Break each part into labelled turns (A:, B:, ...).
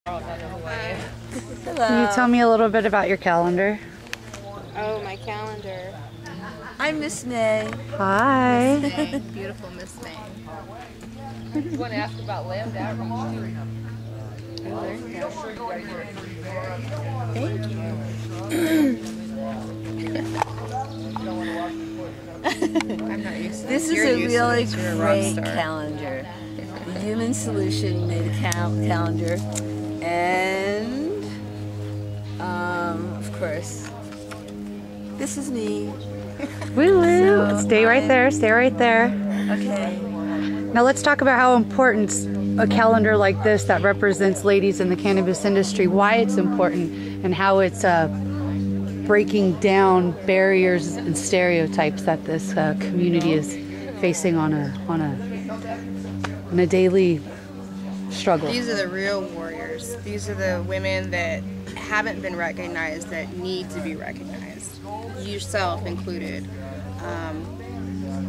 A: Hello.
B: Can you tell me a little bit about your calendar?
A: Oh, my calendar.
C: I'm Miss May.
B: Hi.
A: Miss May. Beautiful Miss May.
D: You want to ask about land outreach too?
A: Thank you. I'm not used to
C: This is
A: You're
C: a
A: used to
C: really
A: this. You're a rock
C: great
A: star.
C: calendar. The Human Solution made a calendar, and of course, this is me.
B: Woo woo.
C: So
B: Stay right there. Stay right there.
C: Okay.
B: Now let's talk about how important a calendar like this that represents ladies in the cannabis industry, why it's important, and how it's breaking down barriers and stereotypes that this community is facing on a daily struggle.
A: These are the real warriors. These are the women that haven't been recognized, that need to be recognized. Yourself included.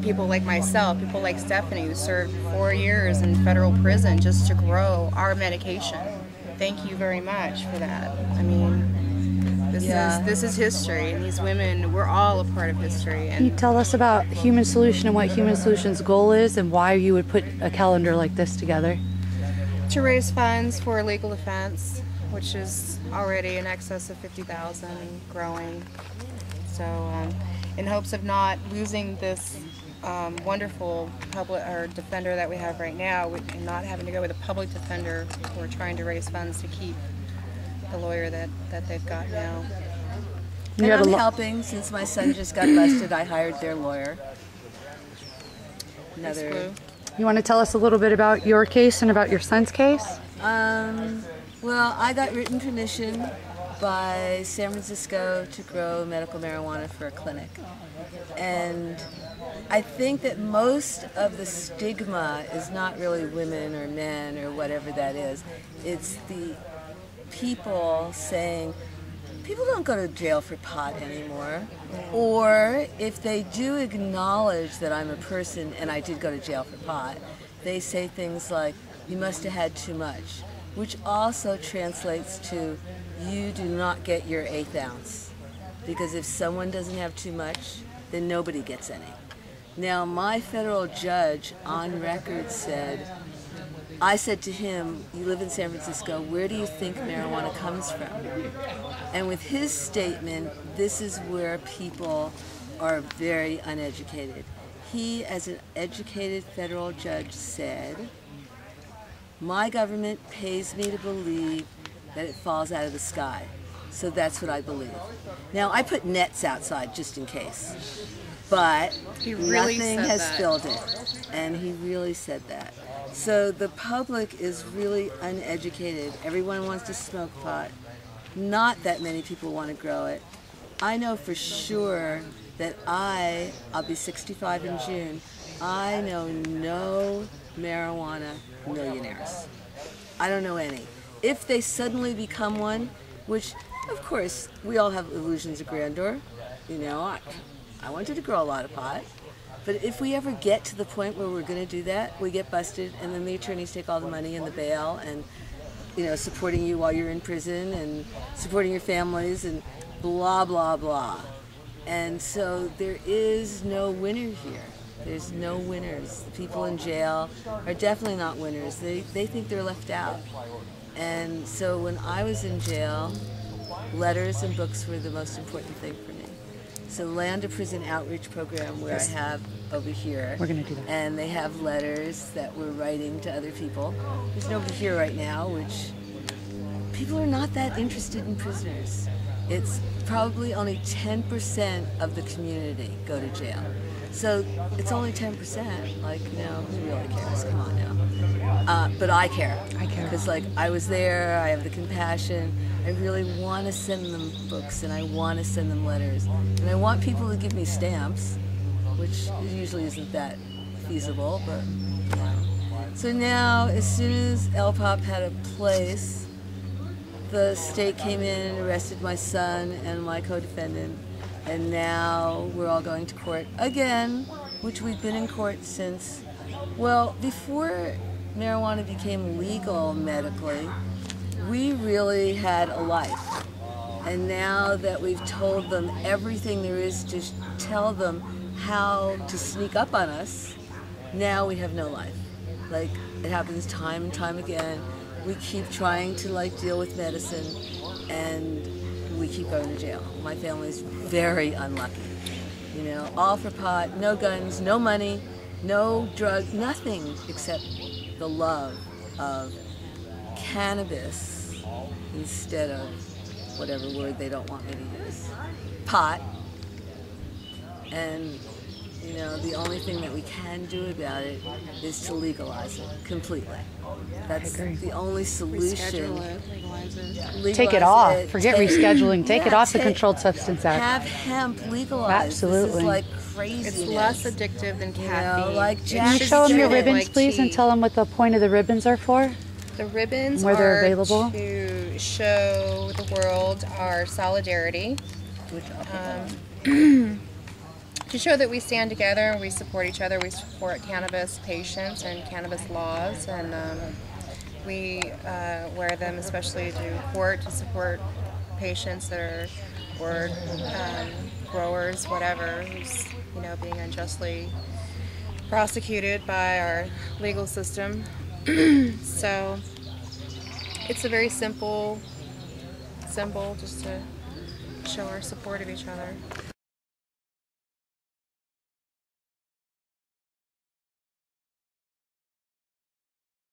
A: People like myself, people like Stephanie, who served 4 years in federal prison just to grow our medication. Thank you very much for that. I mean, this is history, and these women, we're all a part of history.
B: Can you
A: And
B: tell us about Human Solution and what Human Solution's goal is and why you would put a calendar like this together?
A: to raise funds for legal defense, which is already in excess of $50,000 and growing. So, in hopes of not losing this wonderful public or defender that we have right now, and not having to go with a public defender, we're trying to raise funds to keep the lawyer that they've got now.
C: And I'm helping since my son just got busted. I hired their lawyer. Another.
B: You want to tell us a little bit about your case and about your son's case?
C: Well, I got written permission by San Francisco to grow medical marijuana for a clinic. And I think that most of the stigma is not really women or men or whatever that is. It's the people saying, people don't go to jail for pot anymore. Or if they do acknowledge that I'm a person and I did go to jail for pot, they say things like, you must have had too much, which also translates to, you do not get your 1/8 ounce. Because if someone doesn't have too much, then nobody gets any. Now, my federal judge on record said, I said to him, you live in San Francisco, where do you think marijuana comes from? And with his statement, this is where people are very uneducated. He, as an educated federal judge, said, my government pays me to believe that it falls out of the sky. So that's what I believe. Now, I put nets outside just in case, but nothing has filled it. And he really said that. So the public is really uneducated. Everyone wants to smoke pot. Not that many people want to grow it. I know for sure that I'll be 65 in June, I know no marijuana millionaires. I don't know any. If they suddenly become one, which of course we all have illusions of grandeur, you know, I wanted to grow a lot of pot. But if we ever get to the point where we're going to do that, we get busted, and then the attorneys take all the money and the bail, and supporting you while you're in prison, and supporting your families, and blah blah blah. And so there is no winner here. There's no winners. The people in jail are definitely not winners. They think they're left out. And so when I was in jail, letters and books were the most important thing for me. So Land to Prison Outreach Program, where I have over here.
B: We're going to do that.
C: And they have letters that we're writing to other people. There's nobody here right now, which people are not that interested in prisoners. It's probably only 10% of the community go to jail. So it's only 10%. Like, who really cares? Come on now. But I care.
B: I care.
C: Because, I was there, I have the compassion. I really want to send them books, and I want to send them letters. And I want people to give me stamps, which usually isn't that feasible, but, So now, as soon as LPOP had a place, the state came in and arrested my son and my co-defendant, and now we're all going to court again, which we've been in court since, well, before marijuana became legal medically, we really had a life. And now that we've told them everything there is to tell them how to sneak up on us, now we have no life. Like, it happens time and time again. We keep trying to like deal with medicine, and we keep going to jail. My family's very unlucky. You know, all for pot, no guns, no money, no drugs, nothing except the love of cannabis instead of whatever word they don't want me to use. Pot. And, you know, the only thing that we can do about it is to legalize it completely. That's the only solution.
B: Take it off. Forget rescheduling. Take it off the Controlled Substance Act.
C: Have hemp legalized.
B: Absolutely.
C: This is like crazy.
A: It's less addictive than caffeine.
C: You know, like
B: Can you show them your ribbons,
A: like
B: please, and tell them what the point of the ribbons are for?
A: The ribbons
B: Where they're
A: are
B: available?
A: to show the world our solidarity, to show that we stand together and we support each other. We support cannabis patients and cannabis laws, and we wear them especially to court to support patients that are, or growers, whatever, who's, you know, being unjustly prosecuted by our legal system. So it's a very simple symbol just to show our support of each other.